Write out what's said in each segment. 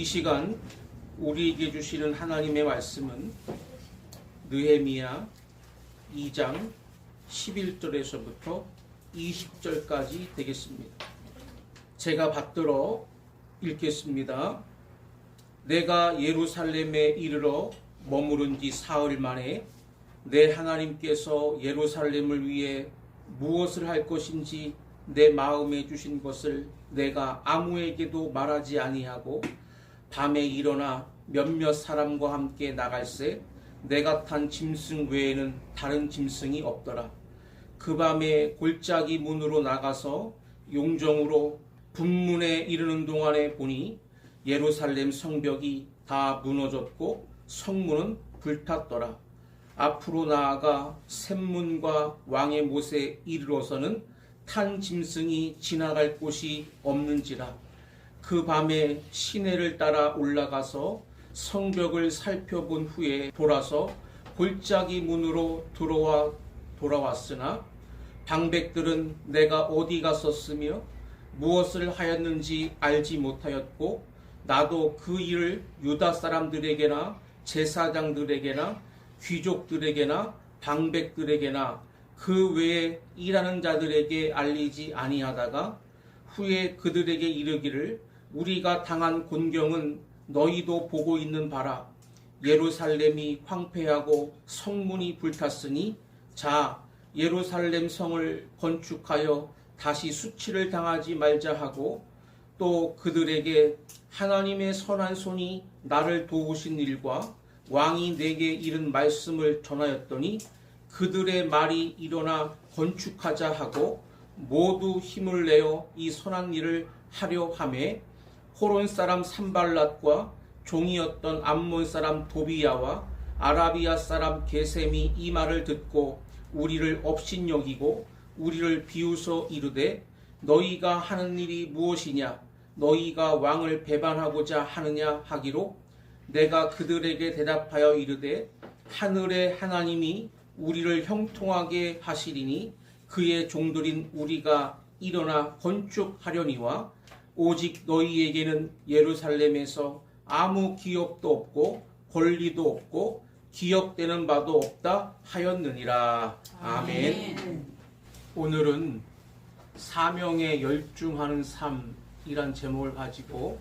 시간 우리에게 주시는 하나님의 말씀은 느헤미야 2장 11절에서부터 20절까지 되겠습니다. 제가 받들어 읽겠습니다. 내가 예루살렘에 이르러 머무른 지 사흘 만에 내 하나님께서 예루살렘을 위해 무엇을 할 것인지 내 마음에 주신 것을 내가 아무에게도 말하지 아니하고 밤에 일어나 몇몇 사람과 함께 나갈새 내가 탄 짐승 외에는 다른 짐승이 없더라. 그 밤에 골짜기 문으로 나가서 용정으로 분문에 이르는 동안에 보니 예루살렘 성벽이 다 무너졌고 성문은 불탔더라. 앞으로 나아가 샘문과 왕의 못에 이르러서는 탄 짐승이 지나갈 곳이 없는지라. 그 밤에 시내를 따라 올라가서 성벽을 살펴본 후에 돌아서 골짜기 문으로 돌아왔으나 방백들은 내가 어디 갔었으며 무엇을 하였는지 알지 못하였고 나도 그 일을 유다 사람들에게나 제사장들에게나 귀족들에게나 방백들에게나 그 외에 일하는 자들에게 알리지 아니하다가 후에 그들에게 이르기를 우리가 당한 곤경은 너희도 보고 있는 바라. 예루살렘이 황폐하고 성문이 불탔으니 자 예루살렘 성을 건축하여 다시 수치를 당하지 말자 하고 또 그들에게 하나님의 선한 손이 나를 도우신 일과 왕이 내게 이른 말씀을 전하였더니 그들의 말이 일어나 건축하자 하고 모두 힘을 내어 이 선한 일을 하려 하매 호론 사람 산발랏과 종이었던 암몬 사람 도비야와 아라비아 사람 게셈이 이 말을 듣고 우리를 업신여기고 우리를 비웃어 이르되 너희가 하는 일이 무엇이냐 너희가 왕을 배반하고자 하느냐 하기로 내가 그들에게 대답하여 이르되 하늘의 하나님이 우리를 형통하게 하시리니 그의 종들인 우리가 일어나 건축하려니와 오직 너희에게는 예루살렘에서 아무 기업도 없고 권리도 없고 기억되는 바도 없다 하였느니라. 아멘. 오늘은 사명에 열중하는 삶이란 제목을 가지고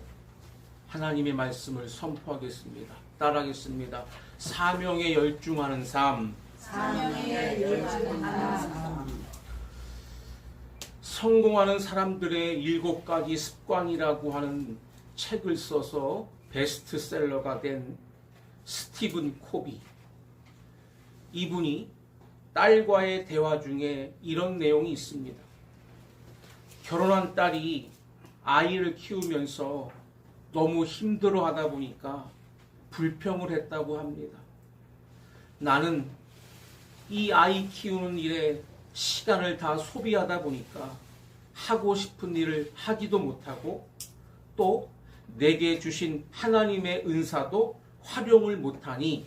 하나님의 말씀을 선포하겠습니다. 따라하겠습니다. 사명에 열중하는 삶. 사명에 열중하는 삶. 성공하는 사람들의 7가지 습관이라고 하는 책을 써서 베스트셀러가 된 스티븐 코비. 이분이 딸과의 대화 중에 이런 내용이 있습니다. 결혼한 딸이 아이를 키우면서 너무 힘들어 하다 보니까 불평을 했다고 합니다. 나는 이 아이 키우는 일에 시간을 다 소비하다 보니까 하고 싶은 일을 하지도 못하고 또 내게 주신 하나님의 은사도 활용을 못하니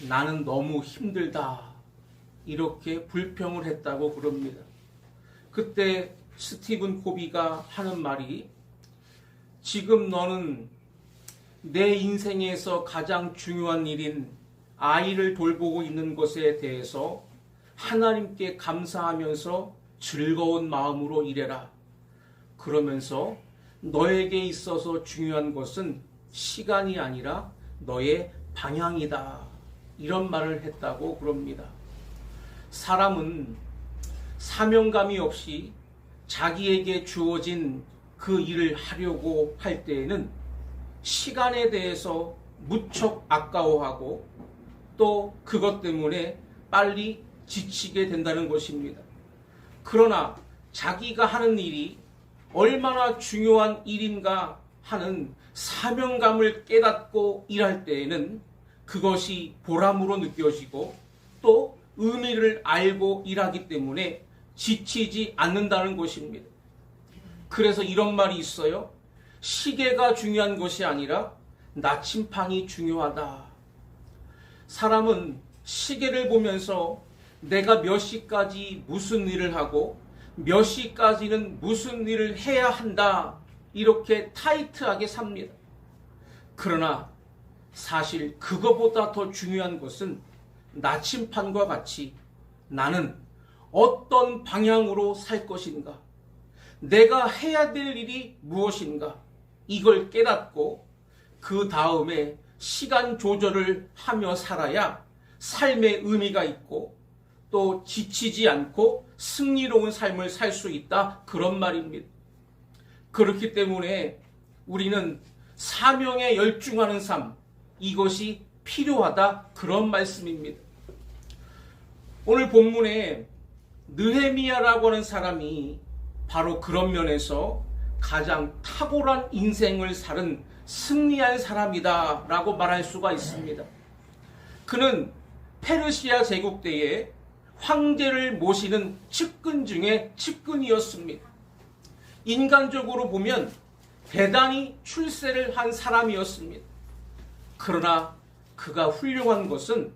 나는 너무 힘들다. 이렇게 불평을 했다고 그럽니다. 그때 스티븐 코비가 하는 말이 지금 너는 내 인생에서 가장 중요한 일인 아이를 돌보고 있는 것에 대해서 하나님께 감사하면서 즐거운 마음으로 일해라. 그러면서 너에게 있어서 중요한 것은 시간이 아니라 너의 방향이다. 이런 말을 했다고 그럽니다. 사람은 사명감이 없이 자기에게 주어진 그 일을 하려고 할 때에는 시간에 대해서 무척 아까워하고 또 그것 때문에 빨리 지치게 된다는 것입니다. 그러나 자기가 하는 일이 얼마나 중요한 일인가 하는 사명감을 깨닫고 일할 때에는 그것이 보람으로 느껴지고 또 의미를 알고 일하기 때문에 지치지 않는다는 것입니다. 그래서 이런 말이 있어요. 시계가 중요한 것이 아니라 나침판이 중요하다. 사람은 시계를 보면서 내가 몇 시까지 무슨 일을 하고 몇 시까지는 무슨 일을 해야 한다. 이렇게 타이트하게 삽니다. 그러나 사실 그거보다 더 중요한 것은 나침판과 같이 나는 어떤 방향으로 살 것인가, 내가 해야 될 일이 무엇인가, 이걸 깨닫고 그 다음에 시간 조절을 하며 살아야 삶의 의미가 있고 또 지치지 않고 승리로운 삶을 살 수 있다, 그런 말입니다. 그렇기 때문에 우리는 사명에 열중하는 삶, 이것이 필요하다, 그런 말씀입니다. 오늘 본문에 느헤미야라고 하는 사람이 바로 그런 면에서 가장 탁월한 인생을 살은 승리한 사람이다 라고 말할 수가 있습니다. 그는 페르시아 제국 때에 황제를 모시는 측근 중에 측근이었습니다. 인간적으로 보면 대단히 출세를 한 사람이었습니다. 그러나 그가 훌륭한 것은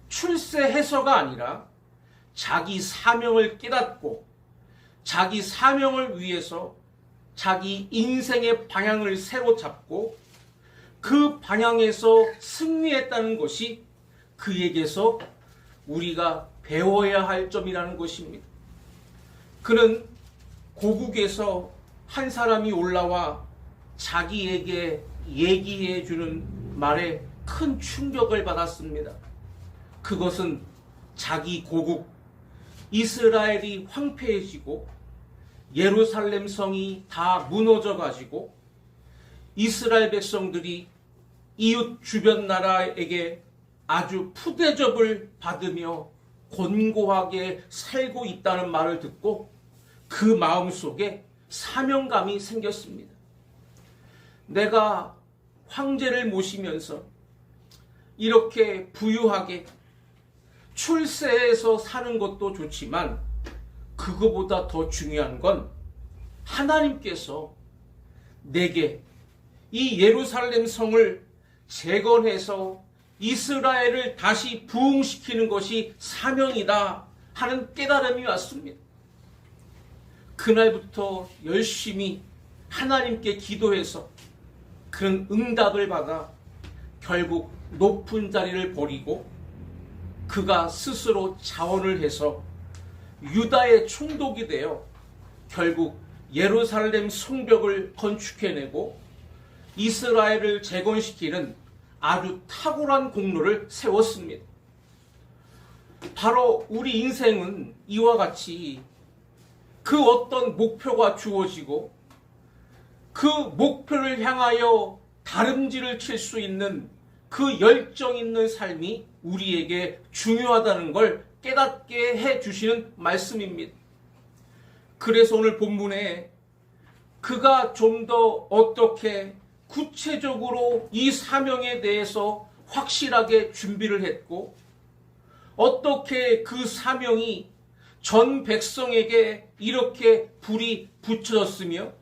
출세해서가 아니라 자기 사명을 깨닫고 자기 사명을 위해서 자기 인생의 방향을 새로 잡고 그 방향에서 승리했다는 것이 그에게서 우리가 배워야 할 점이라는 것입니다. 그는 고국에서 한 사람이 올라와 자기에게 얘기해 주는 말에 큰 충격을 받았습니다. 그것은 자기 고국 이스라엘이 황폐해지고 예루살렘 성이 다 무너져 가지고 이스라엘 백성들이 이웃 주변 나라에게 아주 푸대접을 받으며 곤고하게 살고 있다는 말을 듣고 그 마음속에 사명감이 생겼습니다. 내가 황제를 모시면서 이렇게 부유하게 출세해서 사는 것도 좋지만 그거보다 더 중요한 건 하나님께서 내게 이 예루살렘 성을 재건해서 이스라엘을 다시 부흥시키는 것이 사명이다 하는 깨달음이 왔습니다. 그날부터 열심히 하나님께 기도해서 그런 응답을 받아 결국 높은 자리를 버리고 그가 스스로 자원을 해서 유다의 총독이 되어 결국 예루살렘 성벽을 건축해내고 이스라엘을 재건시키는 아주 탁월한 공로를 세웠습니다. 바로 우리 인생은 이와 같이 그 어떤 목표가 주어지고 그 목표를 향하여 다름질을 칠 수 있는 그 열정 있는 삶이 우리에게 중요하다는 걸 깨닫게 해주시는 말씀입니다. 그래서 오늘 본문에 그가 좀 더 어떻게 구체적으로 이 사명에 대해서 확실하게 준비를 했고 어떻게 그 사명이 전 백성에게 이렇게 불이 붙여졌으며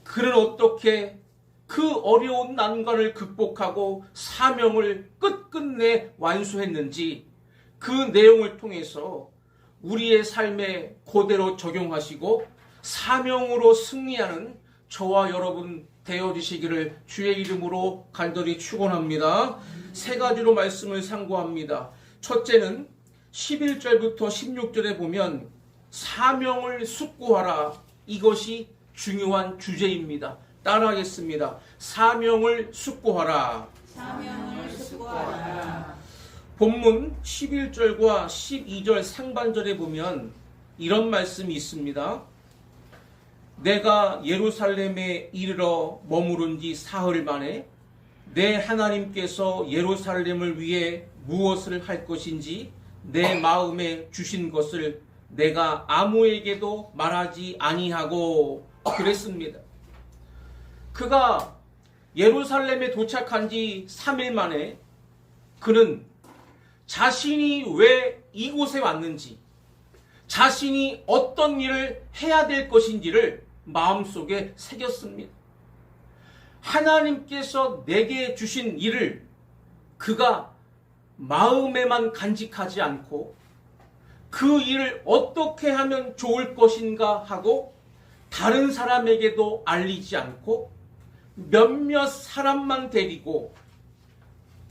그는 어떻게 그 어려운 난관을 극복하고 사명을 끝끝내 완수했는지 그 내용을 통해서 우리의 삶에 그대로 적용하시고 사명으로 승리하는 저와 여러분 되어주시기를 주의 이름으로 간절히 축원합니다. 세 가지로 말씀을 상고합니다. 첫째는 11절부터 16절에 보면 사명을 숙고하라, 이것이 중요한 주제입니다. 따라하겠습니다. 사명을 숙고하라. 사명을 숙고하라. 본문 11절과 12절 상반절에 보면 이런 말씀이 있습니다. 내가 예루살렘에 이르러 머무른 지 사흘 만에 내 하나님께서 예루살렘을 위해 무엇을 할 것인지 내 마음에 주신 것을 내가 아무에게도 말하지 아니하고 그랬습니다. 그가 예루살렘에 도착한 지 3일 만에 그는 자신이 왜 이곳에 왔는지, 자신이 어떤 일을 해야 될 것인지를 마음속에 새겼습니다. 하나님께서 내게 주신 일을 그가 마음에만 간직하지 않고 그 일을 어떻게 하면 좋을 것인가 하고 다른 사람에게도 알리지 않고 몇몇 사람만 데리고,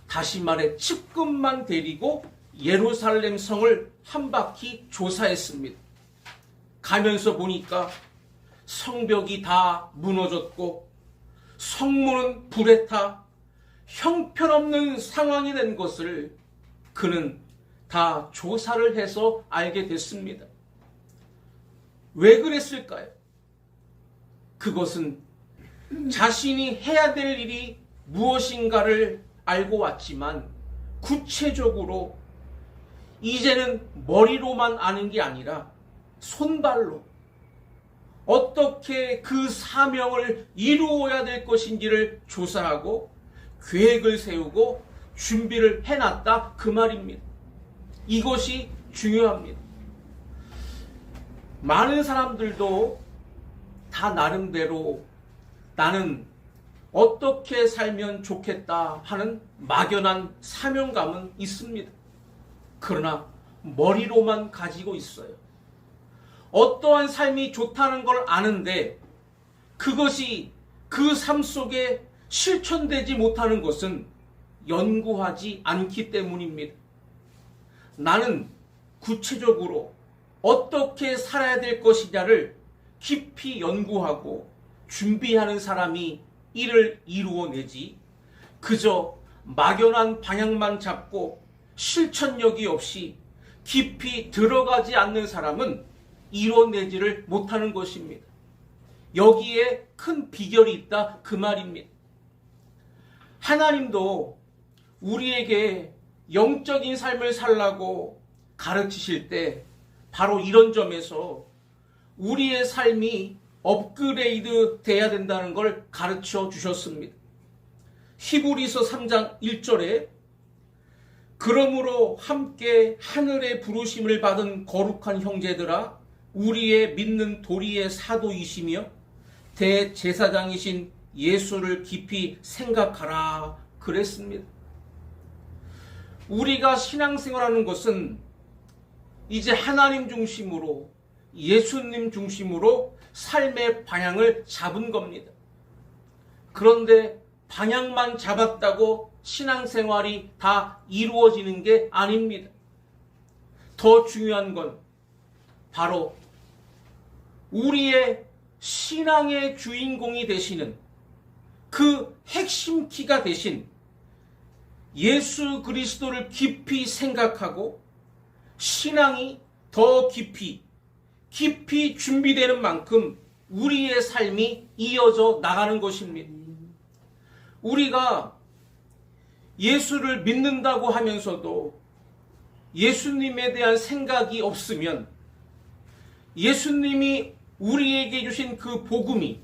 다시 말해 측근만 데리고 예루살렘 성을 한 바퀴 조사했습니다. 가면서 보니까 성벽이 다 무너졌고 성문은 불에 타 형편없는 상황이 된 것을 그는 다 조사를 해서 알게 됐습니다. 왜 그랬을까요? 그것은 자신이 해야 될 일이 무엇인가를 알고 왔지만 구체적으로 이제는 머리로만 아는 게 아니라 손발로 어떻게 그 사명을 이루어야 될 것인지를 조사하고 계획을 세우고 준비를 해놨다 그 말입니다. 이것이 중요합니다. 많은 사람들도 다 나름대로 나는 어떻게 살면 좋겠다 하는 막연한 사명감은 있습니다. 그러나 머리로만 가지고 있어요. 어떠한 삶이 좋다는 걸 아는데 그것이 그 삶 속에 실천되지 못하는 것은 연구하지 않기 때문입니다. 나는 구체적으로 어떻게 살아야 될 것이냐를 깊이 연구하고 준비하는 사람이 이를 이루어내지, 그저 막연한 방향만 잡고 실천력이 없이 깊이 들어가지 않는 사람은 이뤄내지를 못하는 것입니다. 여기에 큰 비결이 있다 그 말입니다. 하나님도 우리에게 영적인 삶을 살라고 가르치실 때 바로 이런 점에서 우리의 삶이 업그레이드 돼야 된다는 걸 가르쳐 주셨습니다. 히브리서 3장 1절에 그러므로 함께 하늘의 부르심을 받은 거룩한 형제들아, 우리의 믿는 도리의 사도이시며 대제사장이신 예수를 깊이 생각하라 그랬습니다. 우리가 신앙생활하는 것은 이제 하나님 중심으로, 예수님 중심으로 삶의 방향을 잡은 겁니다. 그런데 방향만 잡았다고 신앙생활이 다 이루어지는 게 아닙니다. 더 중요한 건 바로 우리의 신앙의 주인공이 되시는 그 핵심 키가 되신 예수 그리스도를 깊이 생각하고 신앙이 더 깊이 준비되는 만큼 우리의 삶이 이어져 나가는 것입니다. 우리가 예수를 믿는다고 하면서도 예수님에 대한 생각이 없으면 예수님이 우리에게 주신 그 복음이,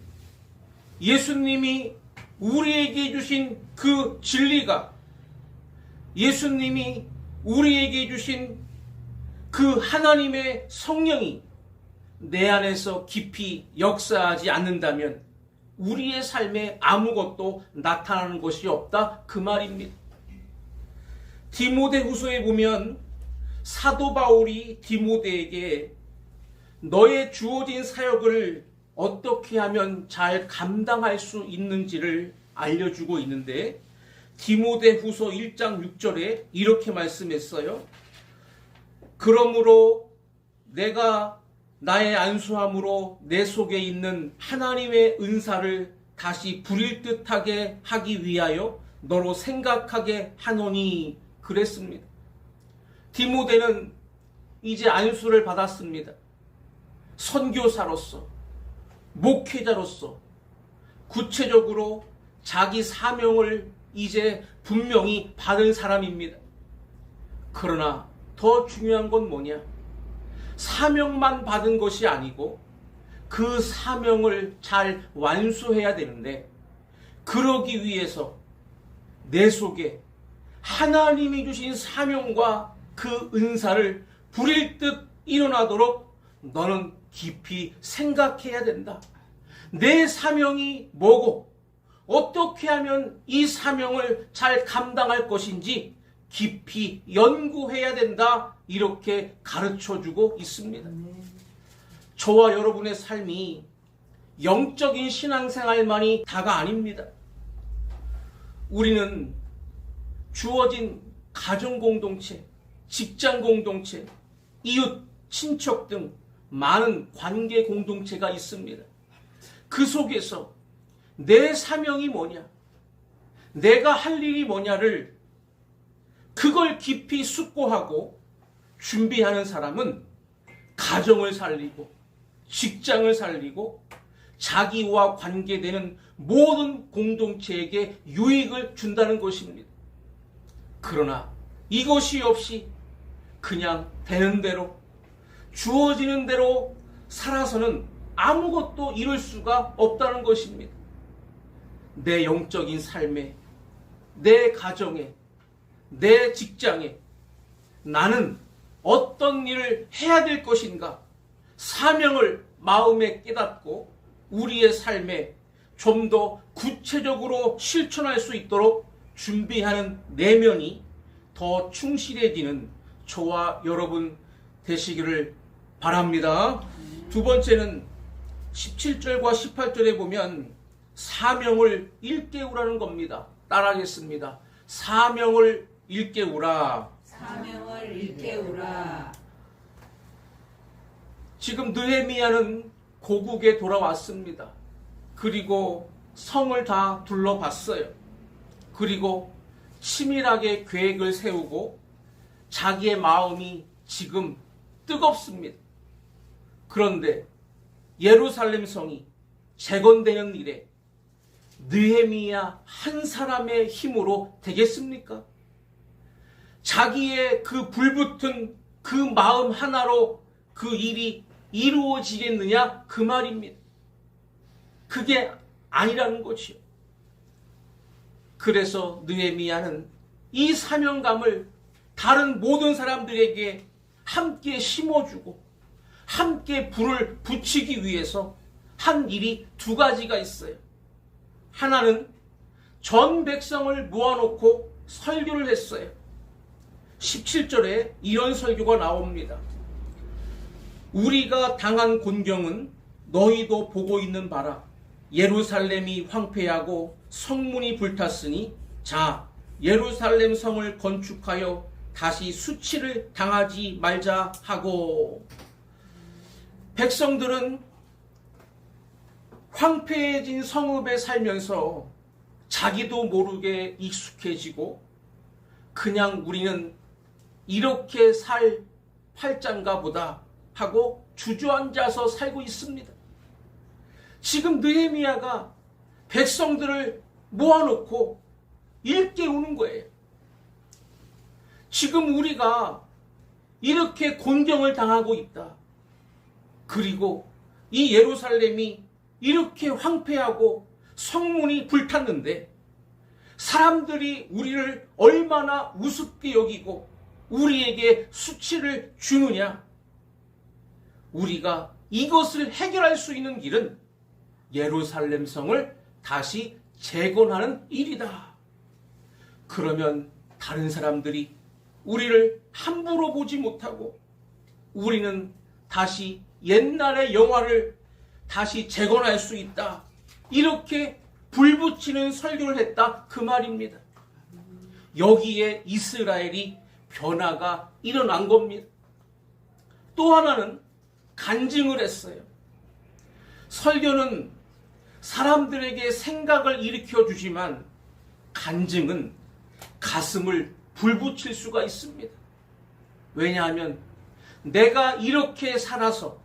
예수님이 우리에게 주신 그 진리가, 예수님이 우리에게 주신 그 하나님의 성령이 내 안에서 깊이 역사하지 않는다면 우리의 삶에 아무것도 나타나는 것이 없다 그 말입니다. 디모데후서에 보면 사도 바울이 디모데에게 너의 주어진 사역을 어떻게 하면 잘 감당할 수 있는지를 알려주고 있는데, 디모데후서 1장 6절에 이렇게 말씀했어요. 그러므로 내가 나의 안수함으로 내 속에 있는 하나님의 은사를 다시 부릴 듯하게 하기 위하여 너로 생각하게 하노니 그랬습니다. 디모데는 이제 안수를 받았습니다. 선교사로서, 목회자로서 구체적으로 자기 사명을 이제 분명히 받은 사람입니다. 그러나 더 중요한 건 뭐냐? 사명만 받은 것이 아니고 그 사명을 잘 완수해야 되는데, 그러기 위해서 내 속에 하나님이 주신 사명과 그 은사를 부릴 듯 일어나도록 너는 깊이 생각해야 된다. 내 사명이 뭐고 어떻게 하면 이 사명을 잘 감당할 것인지 깊이 연구해야 된다. 이렇게 가르쳐주고 있습니다. 저와 여러분의 삶이 영적인 신앙생활만이 다가 아닙니다. 우리는 주어진 가정공동체, 직장공동체, 이웃, 친척 등 많은 관계공동체가 있습니다. 그 속에서 내 사명이 뭐냐, 내가 할 일이 뭐냐를 그걸 깊이 숙고하고 준비하는 사람은 가정을 살리고 직장을 살리고 자기와 관계되는 모든 공동체에게 유익을 준다는 것입니다. 그러나 이것이 없이 그냥 되는 대로 주어지는 대로 살아서는 아무것도 이룰 수가 없다는 것입니다. 내 영적인 삶에, 내 가정에, 내 직장에 나는 어떤 일을 해야 될 것인가, 사명을 마음에 깨닫고 우리의 삶에 좀 더 구체적으로 실천할 수 있도록 준비하는 내면이 더 충실해지는 저와 여러분 되시기를 바랍니다. 두 번째는 17절과 18절에 보면 사명을 일깨우라는 겁니다. 따라하겠습니다. 사명을 일깨우라. 사명을 일깨우라. 지금 느헤미야는 고국에 돌아왔습니다. 그리고 성을 다 둘러봤어요. 그리고 치밀하게 계획을 세우고 자기의 마음이 지금 뜨겁습니다. 그런데 예루살렘 성이 재건되는 일에 느헤미야 한 사람의 힘으로 되겠습니까? 자기의 그 불붙은 그 마음 하나로 그 일이 이루어지겠느냐 그 말입니다. 그게 아니라는 거지요. 그래서 느헤미야는 이 사명감을 다른 모든 사람들에게 함께 심어주고 함께 불을 붙이기 위해서 한 일이 두 가지가 있어요. 하나는 전 백성을 모아놓고 설교를 했어요. 17절에 이런 설교가 나옵니다. 우리가 당한 곤경은 너희도 보고 있는 바라. 예루살렘이 황폐하고 성문이 불탔으니 자 예루살렘 성을 건축하여 다시 수치를 당하지 말자 하고, 백성들은 황폐해진 성읍에 살면서 자기도 모르게 익숙해지고 그냥 우리는 이렇게 살 팔짱가 보다 하고 주저앉아서 살고 있습니다. 지금 느헤미야가 백성들을 모아놓고 일깨우는 거예요. 지금 우리가 이렇게 곤경을 당하고 있다. 그리고 이 예루살렘이 이렇게 황폐하고 성문이 불탔는데 사람들이 우리를 얼마나 우습게 여기고 우리에게 수치를 주느냐. 우리가 이것을 해결할 수 있는 길은 예루살렘 성을 다시 재건하는 일이다. 그러면 다른 사람들이 우리를 함부로 보지 못하고 우리는 다시 옛날의 영화를 다시 재건할 수 있다. 이렇게 불붙이는 설교를 했다. 그 말입니다. 여기에 이스라엘이 변화가 일어난 겁니다. 또 하나는 간증을 했어요. 설교는 사람들에게 생각을 일으켜 주지만 간증은 가슴을 불붙일 수가 있습니다. 왜냐하면 내가 이렇게 살아서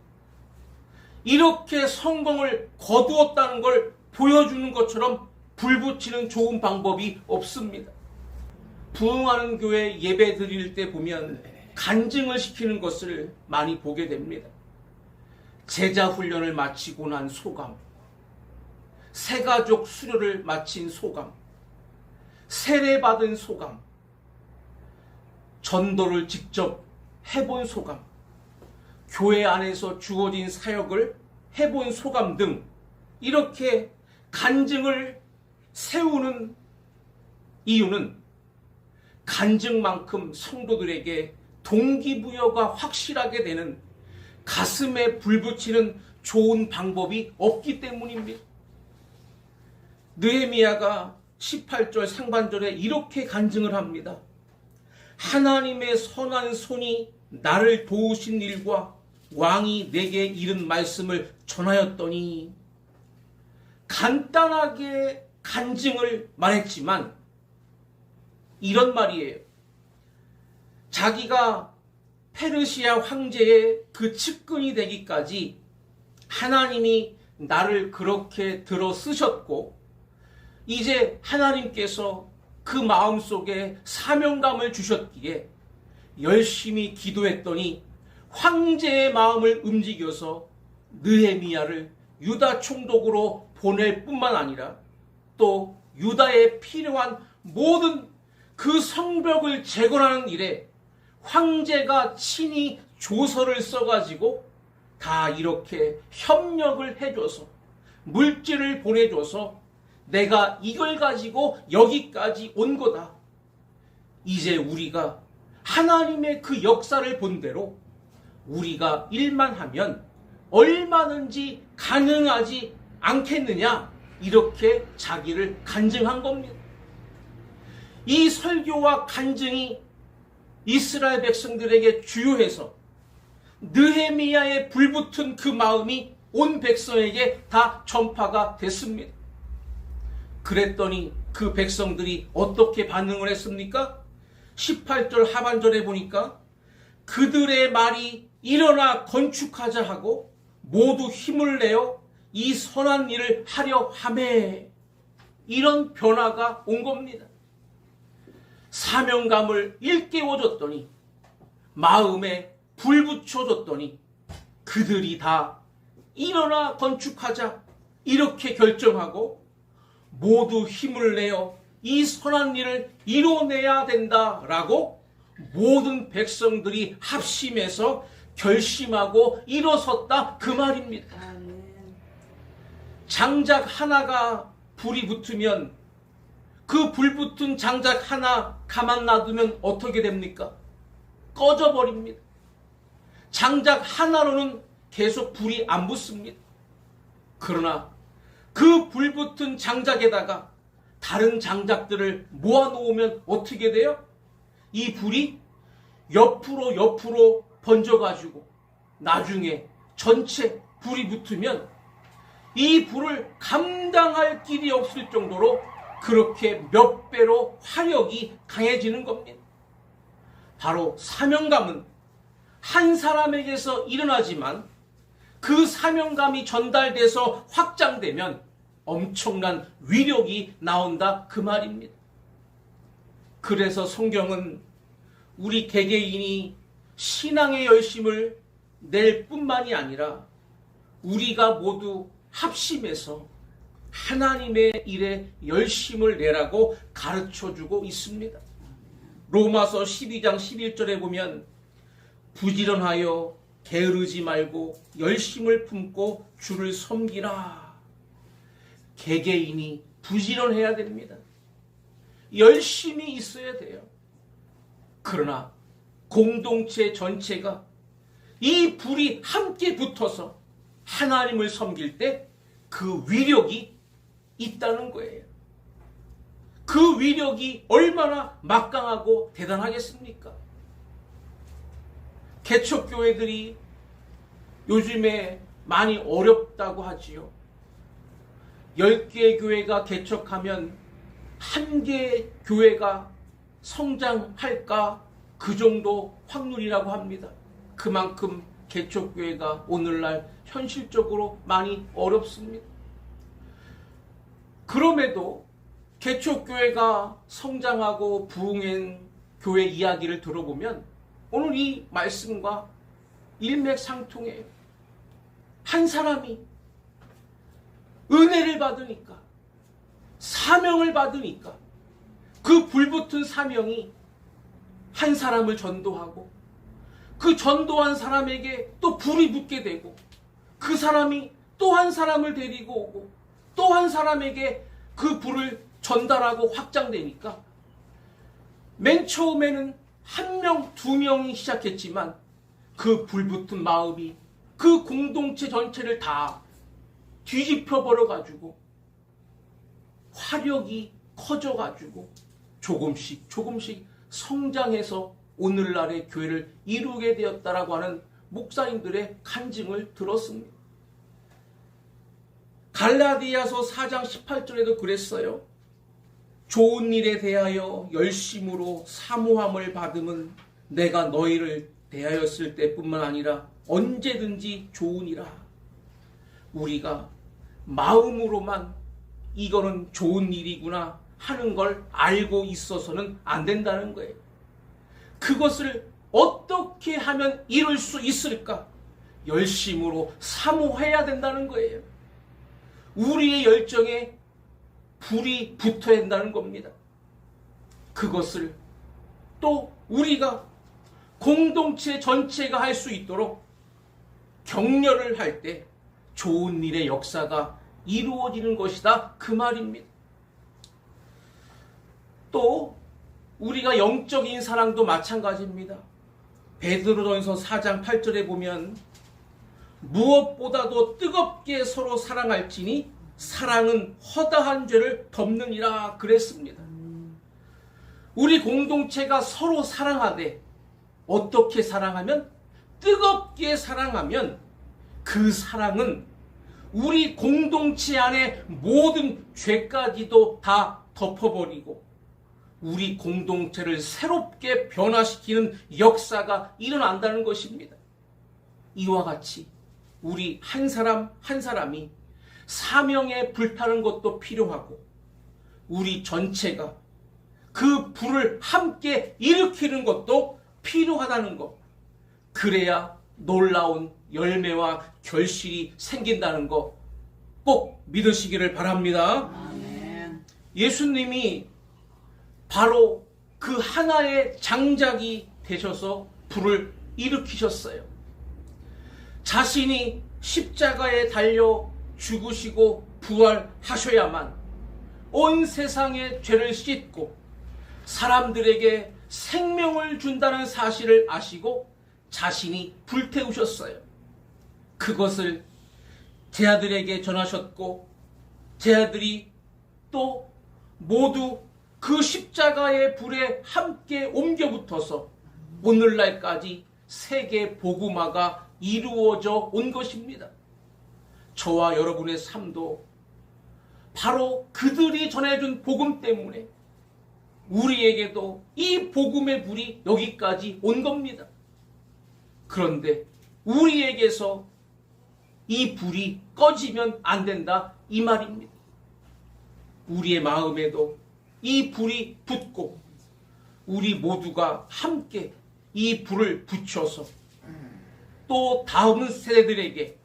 이렇게 성공을 거두었다는 걸 보여주는 것처럼 불붙이는 좋은 방법이 없습니다. 부흥하는 교회 예배 드릴 때 보면 간증을 시키는 것을 많이 보게 됩니다. 제자 훈련을 마치고 난 소감, 새가족 수료를 마친 소감, 세례받은 소감, 전도를 직접 해본 소감, 교회 안에서 주어진 사역을 해본 소감 등 이렇게 간증을 세우는 이유는 간증만큼 성도들에게 동기부여가 확실하게 되는 가슴에 불붙이는 좋은 방법이 없기 때문입니다. 느헤미야가 18절 상반절에 이렇게 간증을 합니다. 하나님의 선한 손이 나를 도우신 일과 왕이 내게 이른 말씀을 전하였더니, 간단하게 간증을 말했지만 이런 말이에요. 자기가 페르시아 황제의 그 측근이 되기까지 하나님이 나를 그렇게 들어 쓰셨고, 이제 하나님께서 그 마음속에 사명감을 주셨기에 열심히 기도했더니 황제의 마음을 움직여서 느헤미야를 유다 총독으로 보낼 뿐만 아니라 또 유다에 필요한 모든 그 성벽을 재건하는 일에 황제가 친히 조서를 써가지고 다 이렇게 협력을 해줘서 물질을 보내줘서 내가 이걸 가지고 여기까지 온 거다. 이제 우리가 하나님의 그 역사를 본 대로 우리가 일만 하면 얼마든지 가능하지 않겠느냐, 이렇게 자기를 간증한 겁니다. 이 설교와 간증이 이스라엘 백성들에게 주요해서 느헤미야의 불붙은 그 마음이 온 백성에게 다 전파가 됐습니다. 그랬더니 그 백성들이 어떻게 반응을 했습니까? 18절 하반절에 보니까 그들의 말이 일어나 건축하자 하고 모두 힘을 내어 이 선한 일을 하려 하매, 이런 변화가 온 겁니다. 사명감을 일깨워줬더니, 마음에 불 붙여줬더니 그들이 다 일어나 건축하자 이렇게 결정하고 모두 힘을 내어 이 선한 일을 이뤄내야 된다라고 모든 백성들이 합심해서 결심하고 일어섰다, 그 말입니다. 장작 하나가 불이 붙으면 그 불 붙은 장작 하나 가만 놔두면 어떻게 됩니까? 꺼져버립니다. 장작 하나로는 계속 불이 안 붙습니다. 그러나 그 불 붙은 장작에다가 다른 장작들을 모아놓으면 어떻게 돼요? 이 불이 옆으로 번져가지고 나중에 전체 불이 붙으면 이 불을 감당할 길이 없을 정도로 그렇게 몇 배로 화력이 강해지는 겁니다. 바로 사명감은 한 사람에게서 일어나지만 그 사명감이 전달돼서 확장되면 엄청난 위력이 나온다, 그 말입니다. 그래서 성경은 우리 개개인이 신앙의 열심을 낼 뿐만이 아니라 우리가 모두 합심해서 하나님의 일에 열심을 내라고 가르쳐주고 있습니다. 로마서 12장 11절에 보면 부지런하여 게으르지 말고 열심을 품고 주를 섬기라. 개개인이 부지런해야 됩니다. 열심히 있어야 돼요. 그러나 공동체 전체가 이 불이 함께 붙어서 하나님을 섬길 때 그 위력이 있다는 거예요. 그 위력이 얼마나 막강하고 대단하겠습니까? 개척교회들이 요즘에 많이 어렵다고 하지요. 10개 교회가 개척하면 1개 교회가 성장할까, 그 정도 확률이라고 합니다. 그만큼 개척교회가 오늘날 현실적으로 많이 어렵습니다. 그럼에도 개척교회가 성장하고 부흥한 교회 이야기를 들어보면 오늘 이 말씀과 일맥상통해요. 한 사람이 은혜를 받으니까, 사명을 받으니까 그 불붙은 사명이 한 사람을 전도하고 그 전도한 사람에게 또 불이 붙게 되고 그 사람이 또 한 사람을 데리고 오고 또 한 사람에게 그 불을 전달하고 확장되니까 맨 처음에는 1명, 2명이 시작했지만 그 불붙은 마음이 그 공동체 전체를 다 뒤집혀 버려가지고 화력이 커져가지고 조금씩 조금씩 성장해서 오늘날의 교회를 이루게 되었다라고 하는 목사님들의 간증을 들었습니다. 갈라디아서 4장 18절에도 그랬어요. 좋은 일에 대하여 열심으로 사모함을 받음은 내가 너희를 대하였을 때뿐만 아니라 언제든지 좋으니라. 우리가 마음으로만 이거는 좋은 일이구나 하는 걸 알고 있어서는 안 된다는 거예요. 그것을 어떻게 하면 이룰 수 있을까? 열심으로 사모해야 된다는 거예요. 우리의 열정에 불이 붙어야 된다는 겁니다. 그것을 또 우리가 공동체 전체가 할 수 있도록 격려를 할 때 좋은 일의 역사가 이루어지는 것이다. 그 말입니다. 또 우리가 영적인 사랑도 마찬가지입니다. 베드로전서 4장 8절에 보면 무엇보다도 뜨겁게 서로 사랑할지니 사랑은 허다한 죄를 덮느니라 그랬습니다. 우리 공동체가 서로 사랑하되 어떻게 사랑하면? 뜨겁게 사랑하면 그 사랑은 우리 공동체 안에 모든 죄까지도 다 덮어버리고 우리 공동체를 새롭게 변화시키는 역사가 일어난다는 것입니다. 이와 같이 우리 한 사람 한 사람이 사명에 불타는 것도 필요하고 우리 전체가 그 불을 함께 일으키는 것도 필요하다는 것. 그래야 놀라운 열매와 결실이 생긴다는 것 꼭 믿으시기를 바랍니다. 아멘. 예수님이 바로 그 하나의 장작이 되셔서 불을 일으키셨어요. 자신이 십자가에 달려 죽으시고 부활하셔야만 온 세상의 죄를 씻고 사람들에게 생명을 준다는 사실을 아시고 자신이 불태우셨어요. 그것을 제 아들에게 전하셨고 제 아들이 또 모두 그 십자가의 불에 함께 옮겨 붙어서 오늘날까지 세계 복음화가 이루어져 온 것입니다. 저와 여러분의 삶도 바로 그들이 전해준 복음 때문에 우리에게도 이 복음의 불이 여기까지 온 겁니다. 그런데 우리에게서 이 불이 꺼지면 안 된다 이 말입니다. 우리의 마음에도 이 불이 붙고 우리 모두가 함께 이 불을 붙여서 또 다음 세대들에게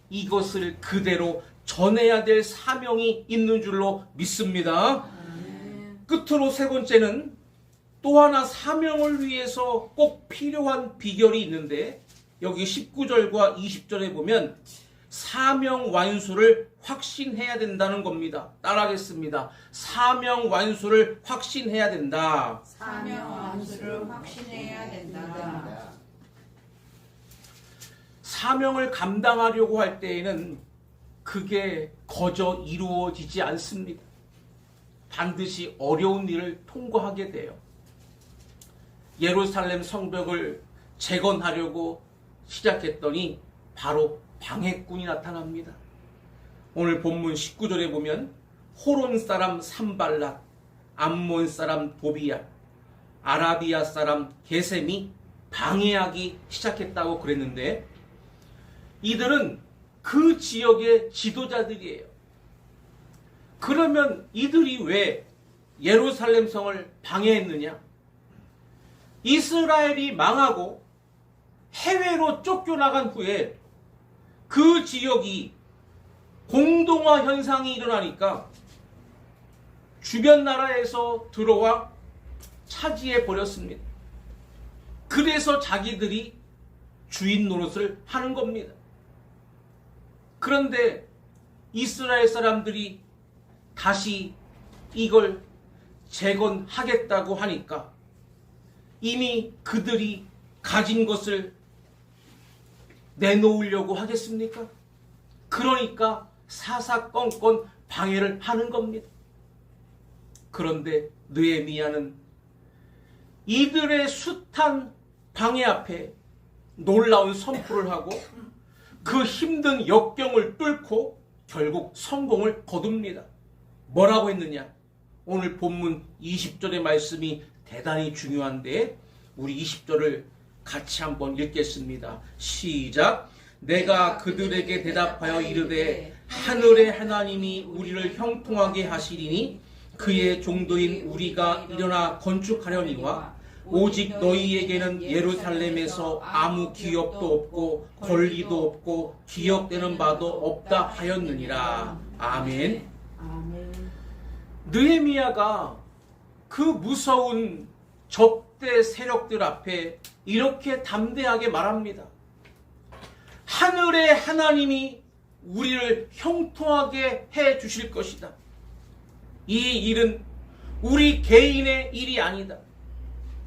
이것을 그대로 전해야 될 사명이 있는 줄로 믿습니다. 끝으로 세 번째는 또 하나 사명을 위해서 꼭 필요한 비결이 있는데 여기 19절과 20절에 보면 사명 완수를 확신해야 된다는 겁니다. 따라하겠습니다. 사명 완수를 확신해야 된다. 사명 완수를 확신해야 된다. 사명을 감당하려고 할 때에는 그게 거저 이루어지지 않습니다. 반드시 어려운 일을 통과하게 돼요. 예루살렘 성벽을 재건하려고 시작했더니 바로 방해꾼이 나타납니다. 오늘 본문 19절에 보면 호론 사람 산발랏, 암몬 사람 도비야, 아라비아 사람 게셈이 방해하기 시작했다고 그랬는데 이들은 그 지역의 지도자들이에요. 그러면 이들이 왜 예루살렘 성을 방해했느냐? 이스라엘이 망하고 해외로 쫓겨나간 후에 그 지역이 공동화 현상이 일어나니까 주변 나라에서 들어와 차지해 버렸습니다. 그래서 자기들이 주인 노릇을 하는 겁니다. 그런데 이스라엘 사람들이 다시 이걸 재건하겠다고 하니까 이미 그들이 가진 것을 내놓으려고 하겠습니까? 그러니까 사사건건 방해를 하는 겁니다. 그런데 느헤미야는 이들의 숱한 방해 앞에 놀라운 선포를 하고 그 힘든 역경을 뚫고 결국 성공을 거둡니다. 뭐라고 했느냐? 오늘 본문 20절의 말씀이 대단히 중요한데 우리 20절을 같이 한번 읽겠습니다. 시작. 내가 그들에게 대답하여 이르되 하늘의 하나님이 우리를 형통하게 하시리니 그의 종도인 우리가 일어나 건축하려니와 오직 너희에게는 예루살렘에서 아무 기업도 없고 권리도 없고 기억되는 바도 없다 하였느니라. 아멘. 느헤미야가 그 무서운 적대 세력들 앞에 이렇게 담대하게 말합니다. 하늘의 하나님이 우리를 형통하게 해 주실 것이다. 이 일은 우리 개인의 일이 아니다.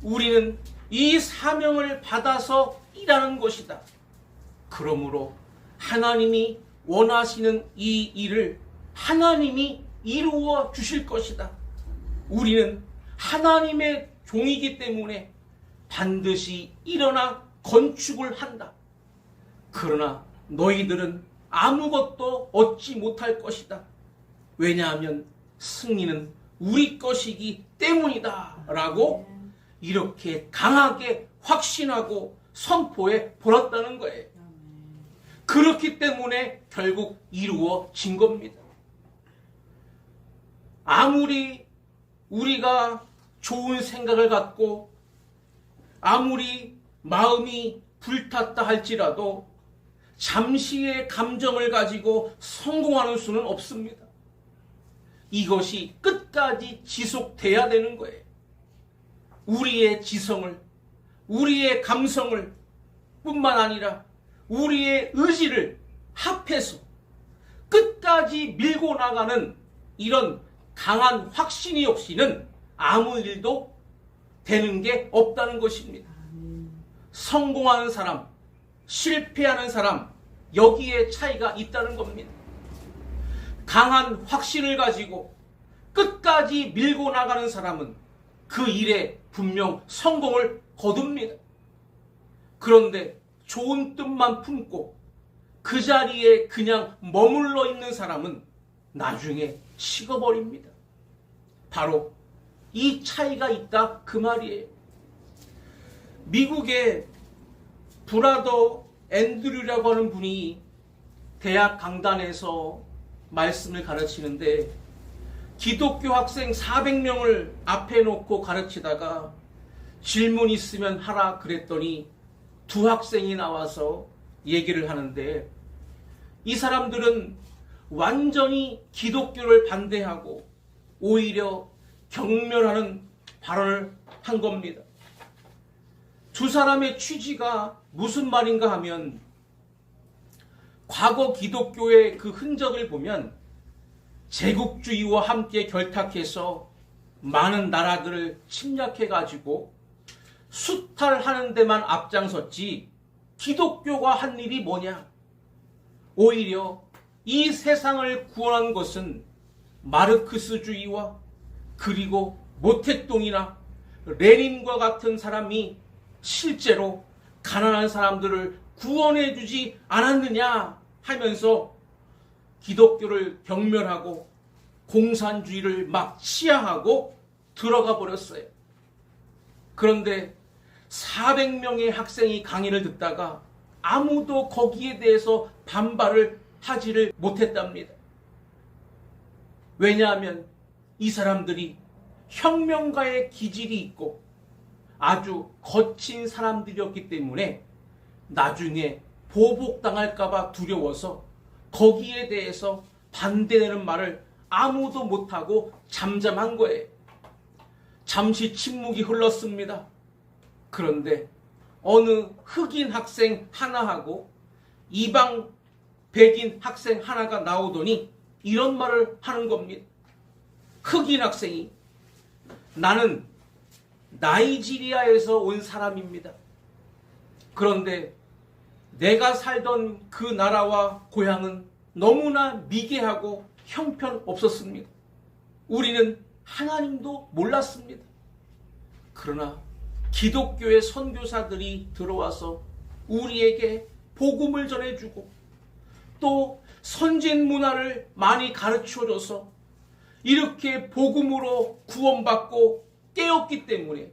우리는 이 사명을 받아서 일하는 것이다. 그러므로 하나님이 원하시는 이 일을 하나님이 이루어 주실 것이다. 우리는 하나님의 종이기 때문에 반드시 일어나 건축을 한다. 그러나 너희들은 아무것도 얻지 못할 것이다. 왜냐하면 승리는 우리 것이기 때문이다. 라고 이렇게 강하게 확신하고 선포해 버렸다는 거예요. 그렇기 때문에 결국 이루어진 겁니다. 아무리 우리가 좋은 생각을 갖고 아무리 마음이 불탔다 할지라도 잠시의 감정을 가지고 성공하는 수는 없습니다. 이것이 끝까지 지속돼야 되는 거예요. 우리의 지성을, 우리의 감성을 뿐만 아니라 우리의 의지를 합해서 끝까지 밀고 나가는 이런 강한 확신이 없이는 아무 일도 되는 게 없다는 것입니다. 성공하는 사람, 실패하는 사람, 여기에 차이가 있다는 겁니다. 강한 확신을 가지고 끝까지 밀고 나가는 사람은 그 일에 분명 성공을 거둡니다. 그런데 좋은 뜻만 품고 그 자리에 그냥 머물러 있는 사람은 나중에 식어버립니다. 바로 이 차이가 있다 그 말이에요. 미국의 브라더 앤드류라고 하는 분이 대학 강단에서 말씀을 가르치는데 기독교 학생 400명을 앞에 놓고 가르치다가 질문 있으면 하라 그랬더니 두 학생이 나와서 얘기를 하는데 이 사람들은 완전히 기독교를 반대하고 오히려 경멸하는 발언을 한 겁니다. 두 사람의 취지가 무슨 말인가 하면 과거 기독교의 그 흔적을 보면 제국주의와 함께 결탁해서 많은 나라들을 침략해가지고 수탈하는 데만 앞장섰지 기독교가 한 일이 뭐냐? 오히려 이 세상을 구원한 것은 마르크스주의와 그리고 모택동이나 레닌과 같은 사람이 실제로 가난한 사람들을 구원해 주지 않았느냐 하면서 기독교를 경멸하고 공산주의를 막 치하하고 들어가 버렸어요. 그런데 400명의 학생이 강의를 듣다가 아무도 거기에 대해서 반발을 하지를 못했답니다. 왜냐하면 이 사람들이 혁명가의 기질이 있고 아주 거친 사람들이었기 때문에 나중에 보복당할까봐 두려워서 거기에 대해서 반대되는 말을 아무도 못하고 잠잠한 거예요. 잠시 침묵이 흘렀습니다. 그런데 어느 흑인 학생 하나하고 이방 백인 학생 하나가 나오더니 이런 말을 하는 겁니다. 흑인 학생이 나는 나이지리아에서 온 사람입니다. 그런데 내가 살던 그 나라와 고향은 너무나 미개하고 형편없었습니다. 우리는 하나님도 몰랐습니다. 그러나 기독교의 선교사들이 들어와서 우리에게 복음을 전해주고 또 선진 문화를 많이 가르쳐줘서 이렇게 복음으로 구원받고 깨었기 때문에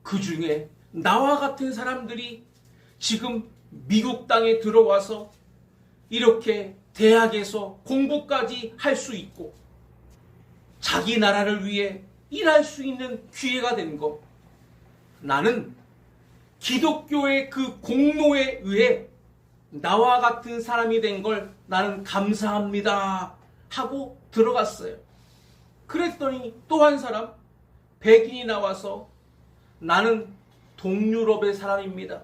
그 중에 나와 같은 사람들이 지금 미국 땅에 들어와서 이렇게 대학에서 공부까지 할 수 있고 자기 나라를 위해 일할 수 있는 기회가 된 것. 나는 기독교의 그 공로에 의해 나와 같은 사람이 된 걸 나는 감사합니다 하고 들어갔어요. 그랬더니 또 한 사람 백인이 나와서 나는 동유럽의 사람입니다.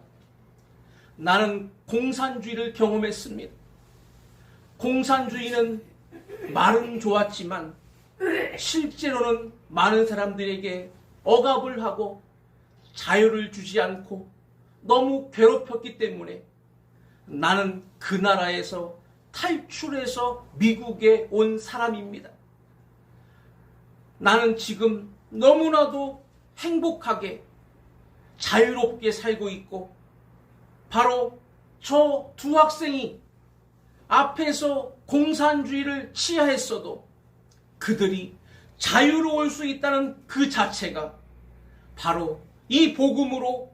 나는 공산주의를 경험했습니다. 공산주의는 말은 좋았지만 실제로는 많은 사람들에게 억압을 하고 자유를 주지 않고 너무 괴롭혔기 때문에 나는 그 나라에서 탈출해서 미국에 온 사람입니다. 나는 지금 너무나도 행복하게 자유롭게 살고 있고 바로 저 두 학생이 앞에서 공산주의를 치하했어도 그들이 자유로울 수 있다는 그 자체가 바로 이 복음으로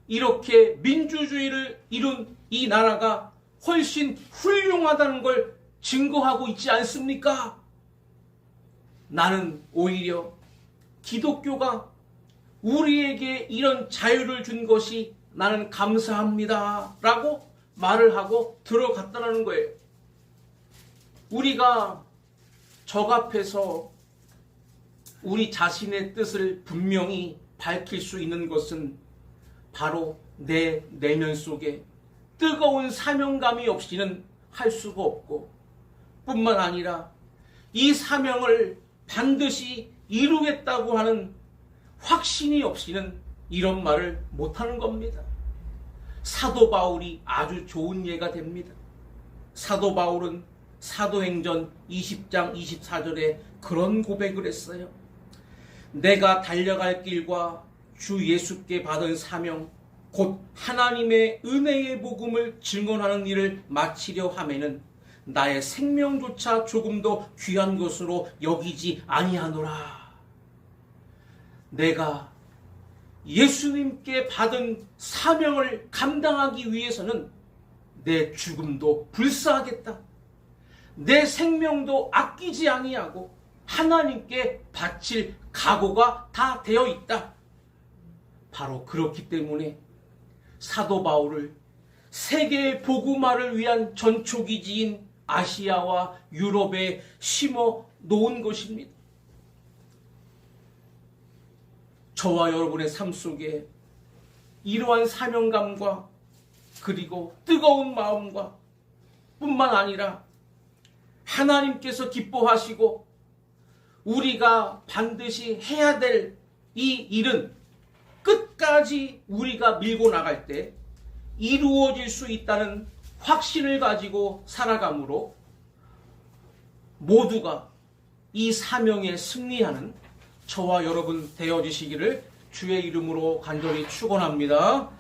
이렇게 민주주의를 이룬 이 나라가 훨씬 훌륭하다는 걸 증거하고 있지 않습니까? 나는 오히려 기독교가 우리에게 이런 자유를 준 것이 나는 감사합니다 라고 말을 하고 들어갔다는 거예요. 우리가 적 앞에서 우리 자신의 뜻을 분명히 밝힐 수 있는 것은 바로 내 내면 속에 뜨거운 사명감이 없이는 할 수가 없고 뿐만 아니라 이 사명을 반드시 이루겠다고 하는 확신이 없이는 이런 말을 못하는 겁니다. 사도 바울이 아주 좋은 예가 됩니다. 사도 바울은 사도행전 20장 24절에 그런 고백을 했어요. 내가 달려갈 길과 주 예수께 받은 사명 곧 하나님의 은혜의 복음을 증언하는 일을 마치려 하면은 나의 생명조차 조금도 귀한 것으로 여기지 아니하노라. 내가 예수님께 받은 사명을 감당하기 위해서는 내 죽음도 불사하겠다. 내 생명도 아끼지 아니하고 하나님께 바칠 각오가 다 되어 있다. 바로 그렇기 때문에 사도 바울을 세계 복음화를 위한 전초기지인 아시아와 유럽에 심어 놓은 것입니다. 저와 여러분의 삶 속에 이러한 사명감과 그리고 뜨거운 마음과 뿐만 아니라 하나님께서 기뻐하시고 우리가 반드시 해야 될 이 일은 끝까지 우리가 밀고 나갈 때 이루어질 수 있다는 확신을 가지고 살아가므로 모두가 이 사명에 승리하는 저와 여러분 되어지시기를 주의 이름으로 간절히 축원합니다.